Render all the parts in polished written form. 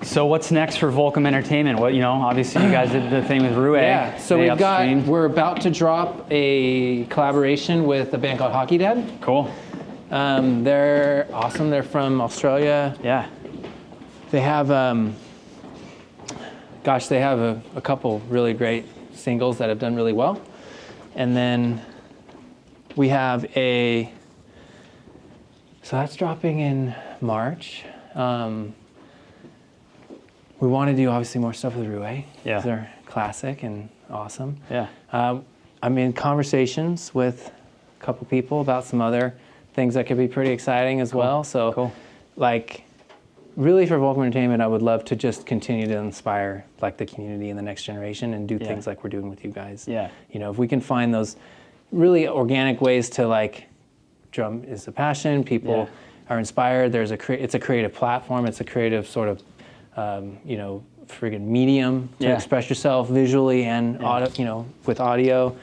So what's next for Volcom Entertainment? What, obviously you guys did the thing with Rue. Yeah, so we're about to drop a collaboration with a band called Hockey Dad. Cool. They're awesome. They're from Australia. Yeah. They have, they have a couple really great singles that have done really well. And then we have so that's dropping in March. We want to do obviously more stuff with Rue. Yeah. They're classic and awesome. Yeah. I'm in conversations with a couple people about some other things that could be pretty exciting as well. So really for Volcom Entertainment, I would love to just continue to inspire the community and the next generation and do things like we're doing with you guys. Yeah. If we can find those really organic ways to drum is a passion, people are inspired. It's a creative platform. It's a creative sort of friggin' medium to express yourself visually and audio, with audio.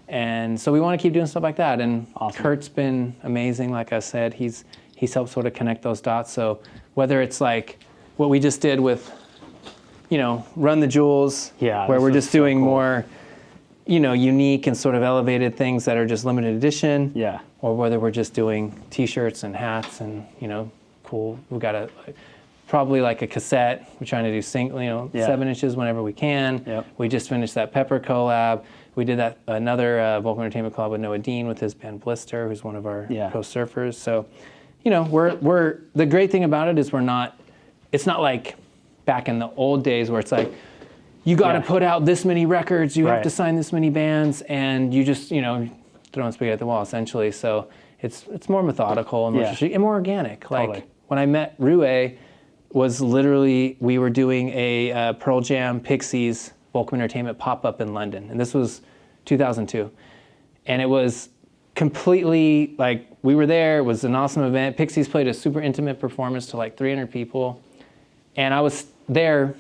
And so we want to keep doing stuff like that. And awesome. Kurt's been amazing. Like I said, he's helped sort of connect those dots. So whether it's what we just did with, Run the Jewels, where we're just doing more, unique and sort of elevated things that are just limited edition. Yeah. Or whether we're just doing T-shirts and hats and, cool. We've got probably a cassette. We're trying to do 7 inches whenever we can. Yep. We just finished that Pepper collab. We did another Volcom Entertainment collab with Noah Dean with his band Blister, who's one of our pro surfers. So, we're the great thing about it is it's not like back in the old days where it's you got to put out this many records, you have to sign this many bands, and you just throwing spaghetti at the wall essentially. So it's more methodical and more organic. Totally. When I met Rue, was literally, we were doing a Pearl Jam Pixies Volcom Entertainment pop-up in London. And this was 2002. And it was completely, we were there, it was an awesome event. Pixies played a super intimate performance to 300 people. And I was there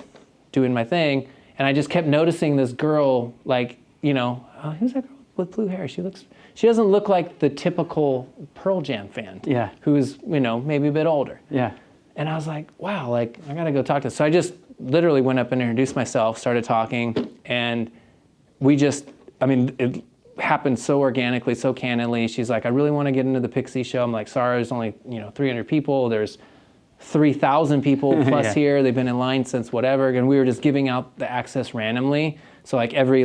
doing my thing, and I just kept noticing this girl, who's that girl with blue hair? She doesn't look like the typical Pearl Jam fan. Yeah. Who's, maybe a bit older. Yeah. And I was like, wow, I gotta go talk to her. So I just literally went up and introduced myself, started talking, and it happened so organically, so candidly. She's like, I really want to get into the Pixie show. I'm like, sorry, there's only 300 people. There's 3,000 people plus here. They've been in line since whatever. And we were just giving out the access randomly. So every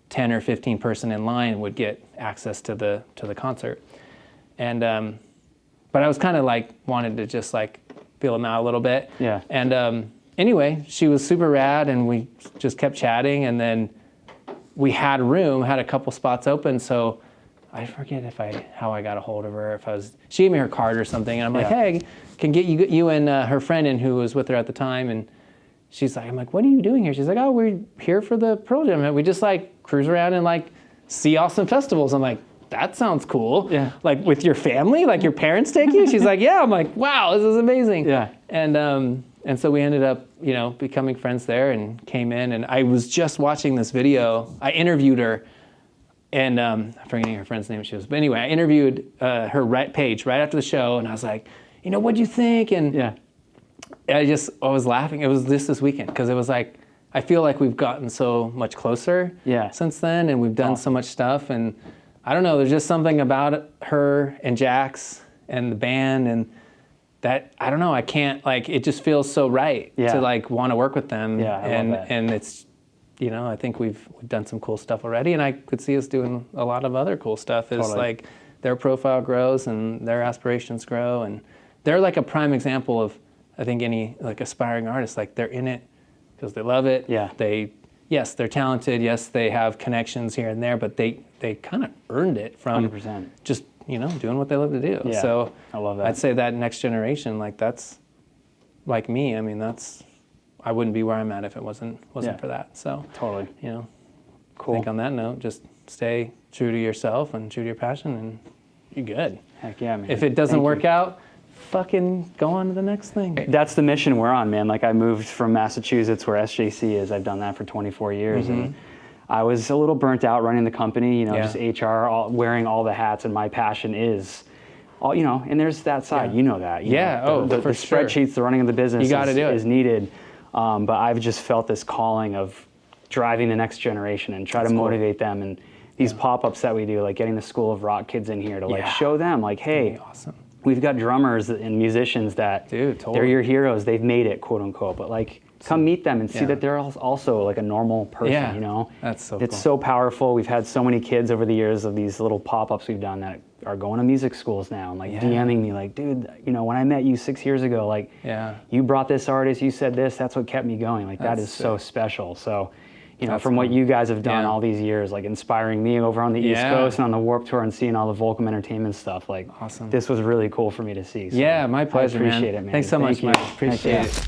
10 or 15 person in line would get access to the concert. And but I was kind of wanted to just feel them out a little bit. Yeah. And anyway, she was super rad, and we just kept chatting, and then we had a couple spots open, so I forget how I got a hold of her. She gave me her card or something, and I'm like, hey, can get you and her friend in who was with her at the time, and she's like, I'm like, what are you doing here? She's like, oh, we're here for the Pearl Jam. We just cruise around and see awesome festivals. I'm like, that sounds cool. Yeah. With your family, your parents take you? She's like, yeah. I'm like, wow, this is amazing. Yeah. And so we ended up, becoming friends there and came in. And I was just watching this video. I interviewed her, and I'm forgetting her friend's name. But anyway, I interviewed her page right after the show, and I was like, what'd you think? And I was laughing. It was this weekend, because it was I feel like we've gotten so much closer since then, and we've done so much stuff, and I don't know, there's just something about her and Jax and the band, and that, I don't know, I can't, it just feels so right to want to work with them. Yeah, I love that. And it's, I think we've done some cool stuff already, and I could see us doing a lot of other cool stuff as their profile grows and their aspirations grow, and they're a prime example of, I think, any aspiring artist, they're in it because they love it. Yeah. Yes, they're talented. Yes, they have connections here and there, but they kind of earned it from 100%. Just, doing what they love to do. Yeah, so I love that. I'd say that next generation, that's like me. I mean, I wouldn't be where I'm at if it wasn't for that. So totally. Cool. I think on that note, just stay true to yourself and true to your passion, and you're good. Heck yeah, man. If it doesn't work out, fucking go on to the next thing. That's the mission we're on, man. I moved from Massachusetts, where SJC is. I've done that for 24 years, and I was a little burnt out running the company, just HR, wearing all the hats, and my passion is, and there's that side, that. For the spreadsheets, the running of the business is needed. But I've just felt this calling of driving the next generation and try to motivate them. And these pop-ups that we do, like getting the School of Rock kids in here to like show them like, hey, awesome. We've got drummers and musicians that they're your heroes. They've made it, quote unquote. But like, come meet them and see that they're also like a normal person, you know? That's so It's cool. so powerful. We've had so many kids over the years of these little pop-ups we've done that are going to music schools now and like DMing me like, dude, you know, when I met you 6 years ago, like you brought this artist, you said this, that's what kept me going. Like that is so special. So, you know, from what you guys have done all these years, like inspiring me over on the East Coast and on the Warped Tour and seeing all the Volcom Entertainment stuff, like this was really cool for me to see. So my pleasure, I appreciate it, man. Thanks so much, Mike. Appreciate it.